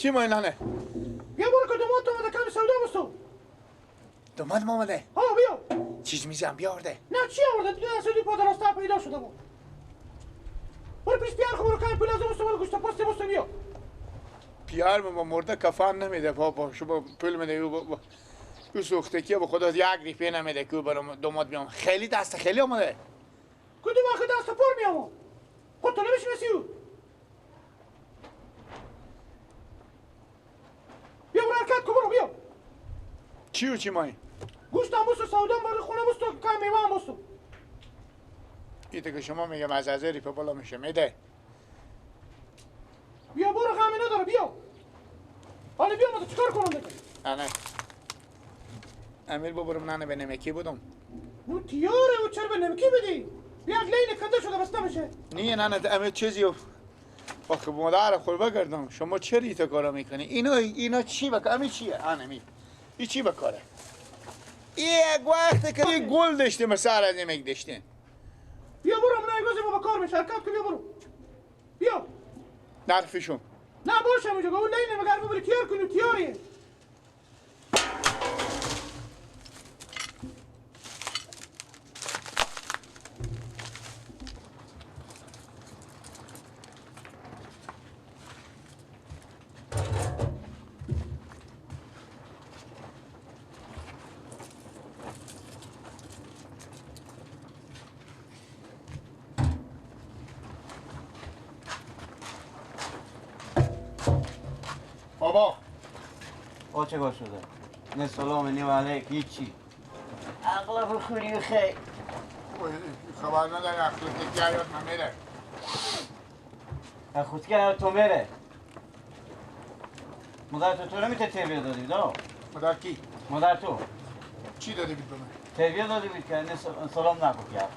چی ماینانه؟ بیا برو که دومات اومده کمی سودا بستو. دومات اومده؟ ها بیا. چیز میزم بیارده؟ نه چی آورده؟ دیگه سودی پادراستا پیدا شده بود. برو پیش پیار خو برو کمی پولازه بستو برو گوشت پاستی بستو بیا. پیار با مرده کفان نمیده پاپا شما پول میده او سوخته که به خدا یک ریپه نمیده که برام دومات بیام خیلی دست خیلی آمده کدوم وقت دست پر میامو خود تو نمیشناسی او بیا برو حرکت کن برو بیا چی و چی مایی؟ گوشت هم بستو سودا هم برای خونه بستو کم میوه هم بستو ایده که شما میگم از ریپه بالا میشه میده بیا برو غمی نداره بیا حالا بیا ما چیکار کنم دیگه نه امیر ببرم نانه به نمکی بودم نو تیاره و چرا به نمکی بدی بیا لین کنده شده بس نمیشه نه امیر چیزی آخه مادر خور بگردم شما چه ریت کارا میکنی اینا چی بکاره امی چیه امی این چی بکاره یک وقت که گل داشته مسار از نمک داشتین بیا برو من ایگوزی با کار میشه حرکت که بیا برو بیا نرفیشون نه باشم اونجا اون لین مگر ببری تیار کنی تیاریه بابا چه گوش شده؟ نه سلام نه علیک هیچی اغلب خوری خیر خبر نداره اخلاق یاد نمیره خودکه تو میره مادر تو نمیته تربیه دادی دا؟ مادر کی؟ مادر تو چی دادی بید به من؟ تربیه دادی بید که نه سلام نکن کرد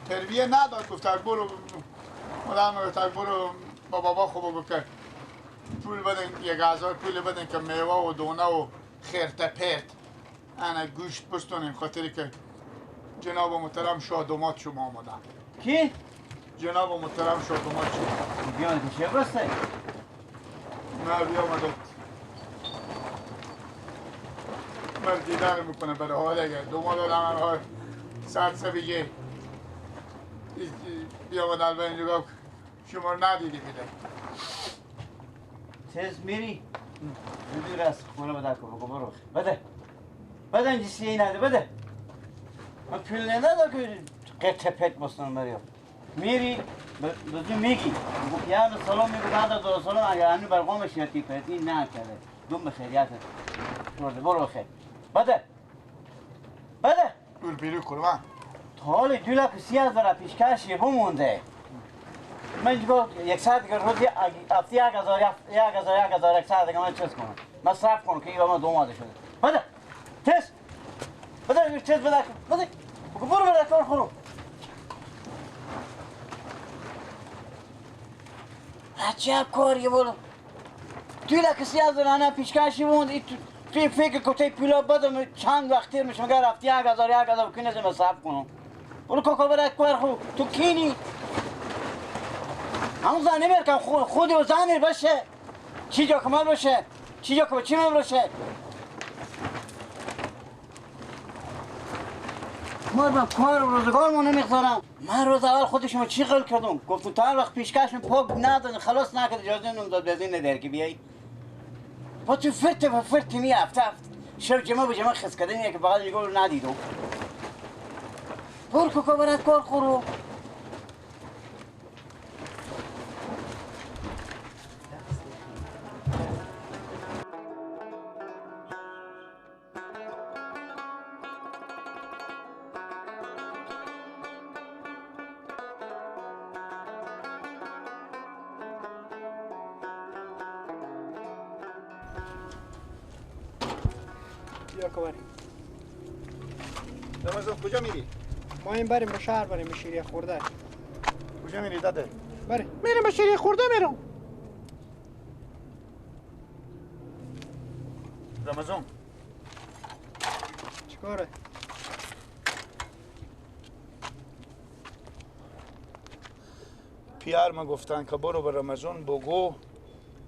تربیه نداد گفتن برو مادر گفتن برو با بابا خوب بگو که پول بدن 1000 پول بدن که میوه و دونه و خیرته پرت انا گوشت بستونیم خاطری که جناب محترم شادومات شما آمدن کی؟ جناب محترم شادومات شما بیان که چه بسته؟ نه بیامده مرد دیدن میکنه برای حال اگر دومات آدم های سر سبیگه بیامده البه اینجا شما رو ندیدی میده تز میری؟ دور است خونه بده که بگو برو بده اینجا سیه نده بده من پول نده که قطع پت بستن بریم میری بزن میگی بگو یاد سلام میگو بعد دو سلام اگر هنو برقامش یکی پتی نه کرده دوم بخیریت شورده برو خیر بده دور بیرو کرمان تا حالی 2,30,000 پیشکشی بمونده من گفت 100 دیگه روزی افتی 1,000 دیگه من چیز کنم مصرف کنم که این من دوماده شده بده تست بده تست بده بگو برو بده کار خورو عجب کاریه برو 2,30,000 انا پیشکشی موند توی فکر کتی پیلا بدم چند وقتی میشه مگر رفتی 1,000 کنی از مصرف کنم برو کوکو بده کار خورو تو کینی همون زن نمیرکن خودی و زنی باشه چی جا کمال باشه چی جا که چی من باشه من کار روزگار ما نمیخوانم من روز اول خودشون چی قل کردم گفتم تا هر وقت پیشکشم پاک ندادن خلاص نکرد اجازه نمیداد بزین ندار که بیایی با تو فرت می هفته شب جمعه به جمعه خس کردن که بغل نگاه رو ندیدم برو کوکو برد کار خورو بیا کواری رمضان کجا میری؟ ما این بریم به شهر بریم به شیریه خورده کجا میری داده؟ بریم میرم به شیریه خورده میرم رمضان چیکاره؟ پیار ما گفتن که برو به رمضان بگو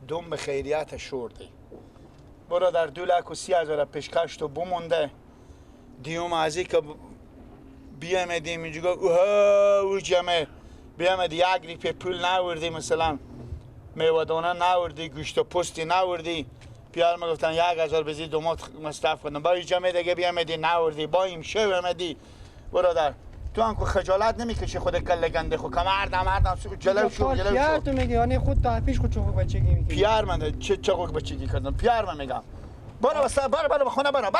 دوم به خیریت شوردی برادر 2,30,000 پیشکش تو بمونده دیوم ازی که بیامدیم اینجا او جمعه بیامدی یک ریپه پول نوردی مثلا میوادانه نوردی گوشت و پستی نوردی پیار میگفتن 1,000 بزی دومات مصرف کردن با جمعه دیگه بیامدی نوردی با این شو بیامدی برادر تو هم که خجالت نمیکشی خود کله گنده خود که مردم جلو شو پیار تو میگی یعنی خود تا پیش خود چوق بچگی میگی پیار من چه چوق بچگی کردم پیار من میگم برو به خونه برو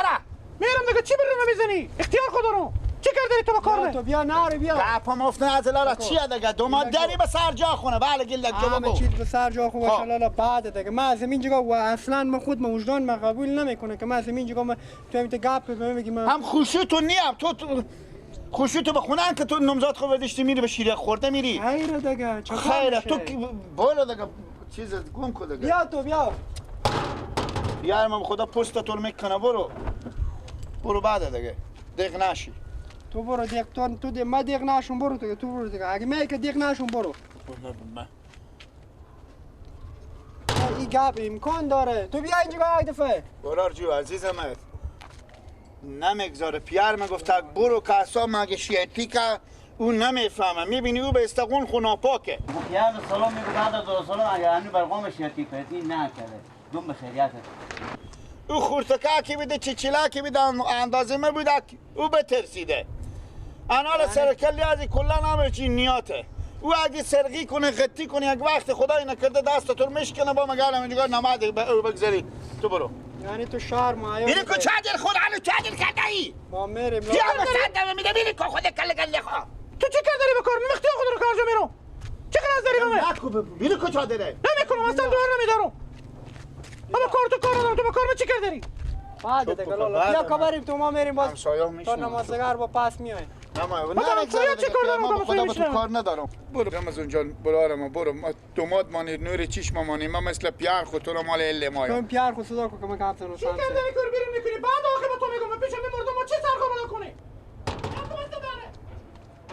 میرم دیگه چی برو میزنی اختیار خود رو چی کردی تو با کار تو بیا ناری بیا گپم افتن از لارا چیه دیگه دومات داری به سر جا خونه بله گل جو همه بگو چیز به سر جا خوب باشه بعد دیگه من از این جگا و اصلا من خود من وجدان من قبول نمیکنه که من از این جگا من تو همین گپ میگی من هم خوشیتو نیم تو خوشیتو به خونه که تو نمزاد خود داشتی میری به شیره خورده میری خیره دیگه خیره تو بالا دیگه چیز گم کن دیگه بیا تو بیا بیار من خدا پست تو میکنه برو بعد دیگه دیگ نشی تو برو دیگ تو دی ما دیگ نشون برو دیگه تو برو دیگه اگه میگه دیگ نشون برو این گپ امکان داره تو بیا اینجا یک دفعه برار جو عزیزم نمیگذاره پیار من گفت برو کاسا مگه شیعتی که اون نمیفهمه میبینی او به استقون خناپاکه پیار سلام میگه بعد از سلام اگه هنو برقام شیعتی پتی نکرده دوم به خیریت او خورتکه که بیده چیچیلا که بیده اندازه ما بوده او بترسیده انا سرکلی ازی کلا نمیره چی نیاته او اگه سرقی کنه غتی کنه یک وقت خدای نکرده دست تو میشکنه با مگالم اینجا نماز بگذاری تو برو یعنی تو شرم آیا میری کو چادر خود علو چادر کرده ای ما میریم یا مصدمه میده میری کو خود کل گله خوا تو چی کار داری بکار مختی خود رو کار جو میرو چه قرار داری بمه نکو میری کو چادره نمیکنم اصلا دور نمیدارم اما کار تو کار ندارم تو با کار من چی کار داری بعد دیگه لالا بیا که بریم تو ما میریم باز همسایه تا نمازگار با پاس میایم من خدا به تو کار ندارم برو هم از اونجا برو ما دوماد مانی نور چشم مانی ما مثل پیار خود تو رو مال اله مایا تو پیار خود صدا که من کارت رو چی کار داری کار بیرون میکنی بعد آخه با تو میگم من پیشم میمردم ما چی سرکار کنی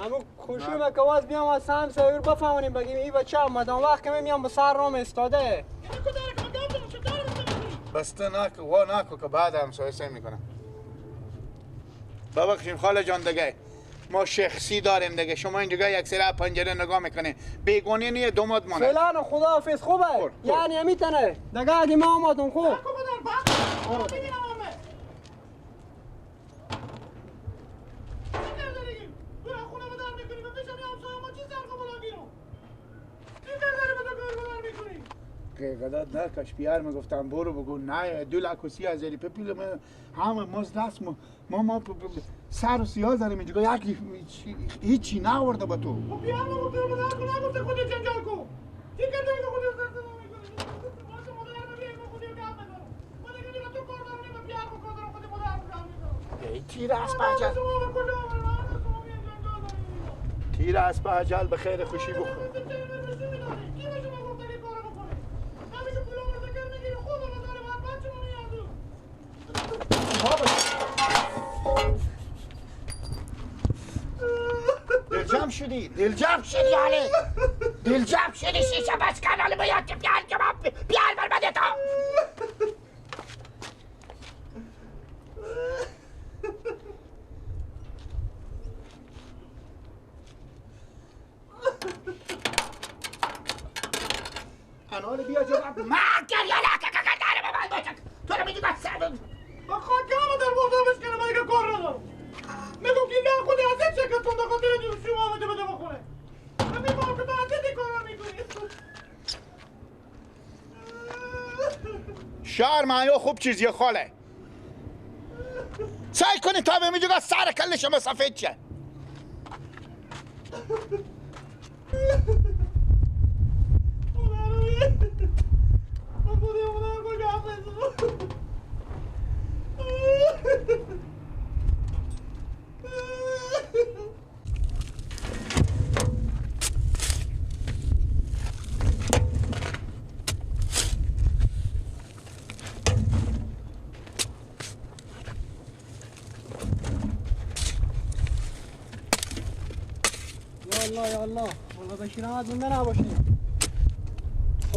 همون خوشی مکواز بیام از سهم سایر بفهمونیم بگیم این بچه آمدن وقت که میام به سر رام استاده بسته نکو که بعد همسایه سه میکنم ببخشیم خاله جان دیگه ما شخصی داریم دیگه شما اینجا یک سری پنجره نگاه میکنه بیگونی نیه دوماد مانه فعلا خداحافظ خوبه یعنی امیتنه دیگه اگه ما آمدم خوب قیقدت نکش پیار میگفتم برو بگو نه 2,30,000 پول همه ماز دست ما سر و سیاه زاریم اینجا یکی هیچی نورده با تو پیار میگفته نگفته خودت جنجال کن چی کرده که خودت زرزنه میکنی باشه مادر نمیگه من خودی کار ندارم من دیگه دیگه تو کار دارم نمیم پیار میکنم خودی مادر کار میکنم ای تیر اسب اجل تیر اسب اجل به خیر خوشی بخور دلجم شدی علی دلجم شدی شیشه بس کن حالا باید که پیار که من پیار برمده تا انال بیا جواب ما کریالا که داره به من باشد تو رو میدی بس با خواهد که همه در بازار بشکنه من دیگه کار ندارم میگم که نه خودی از این شکل تون دخواه دیگه شما آمده بده بخونه من میفهم که تو از این کار میکنی شهر معیو خوب چیزیه خاله سعی کنی تا به میجوگا سر کل شما سفید شه یا الله والله بشیر احمد زنده نباشید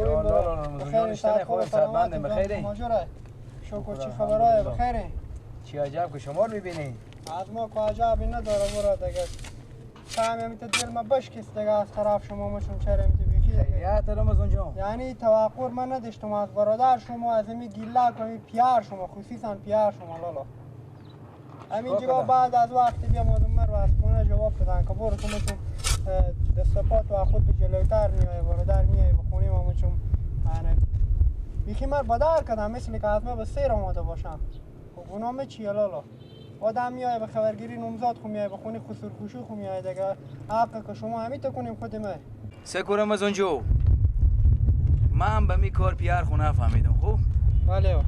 بخیر ساعت خوب سلامت بخیری ماجرا شکر چی خبرای بخیری چی عجب که شما رو میبینی از ما که عجبی نداره مراد دیگه تعمی همیت دل ما بشکست دیگه از طرف شما مشون چرا همیت بیخی خیریت رمضان جان یعنی توقع من نداشتم از برادر شما از همی گیله کنی پیار شما خصوصا پیار شما لالا همین جواب بعد از وقتی بیام آدم رو از خونه جواب بدن که برو تو مچون دستپات و خود به جلوتر میای برادر میای بخونی و مچون بیخی من بدر کردم مثل که از من به سیر آماده باشم خب اونامه چیه لالا آدم میای به خبرگیری نمزاد خو میای بخونی خسور خوشو خو میای دیگه حقه که شما همین تکنیم خودمه سکو رمضان جو من به می کار پیار خونه فهمیدم خوب بله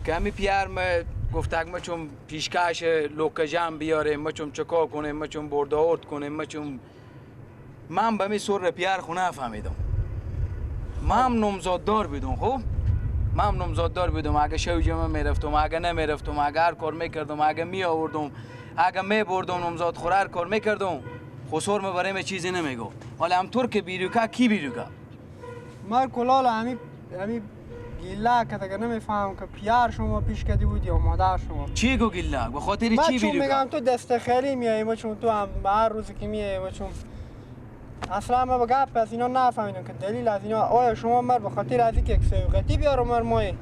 که همی پیار گفتک ما چون پیشکش لوکه جمع بیاره ما چون چکا کنیم ما چون بردارد کنیم ما چون من به می سر پیار خونه فهمیدم من هم نمزاد دار بیدم خوب من هم نمزاد دار بیدم اگه شو جمعه میرفتم اگه نمیرفتم اگه هر کار میکردم اگه می آوردم اگه می بردم نمزاد خوره هر کار میکردم خسور ما برای من چیزی نمیگو حالا همطور که بیروکا کی بیروکا من کلالا همی گیله که دیگه نمیفهم که پیار شما پیش کردی بود یا مادر شما چی گو گیله به خاطر چی من چون بیروکا میگم تو دست خیلی میایی ما چون تو هم هر روزی که میایی ما چون اصلا ما به گپ از اینا نفهمیدم که دلیل از اینا آیا شما مر به خاطر از اینکه یک سوغتی بیارم مر مایی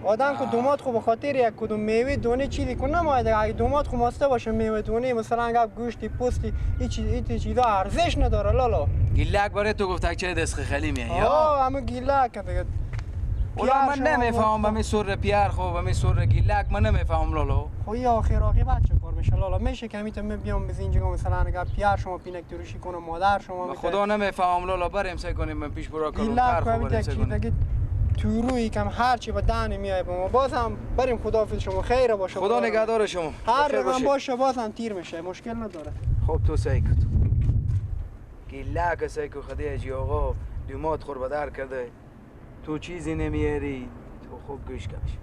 آدم که دومات خو به خاطر یک کدوم میوه دونه چیزی کنه نماید دیگه اگه دومات خو ماسته باشه میوه دونه مثلا گپ گوشتی پوستی این چیزا ارزش نداره لالا گیلک برای تو گفت چه دست خیلی میای آه همه گیلک دیگه اولا من نمیفهم به می سر پیار خو به می سر گیلک من نمیفهم لالا خو یا آخر بچه کار میشه لالا میشه که میتونم بیام از اینجا مثلا اگر پیار شما پینک دروشی کنه مادر شما خدا نمیفهم لالا بریم سعی کنیم من پیش برا کارو گیلک خو بریم سعی کنیم تو روی کم هر چی به دهن میای با ما بازم بریم خداحافظ شما خیر باشه خدا نگهدار شما هر رقم باشه بازم تیر میشه مشکل نداره خب تو سعی کن گیلک سعی کن خدای جی آقا دومات خور بدر کرده تو چیزی نمیاری تو خوب گوش کش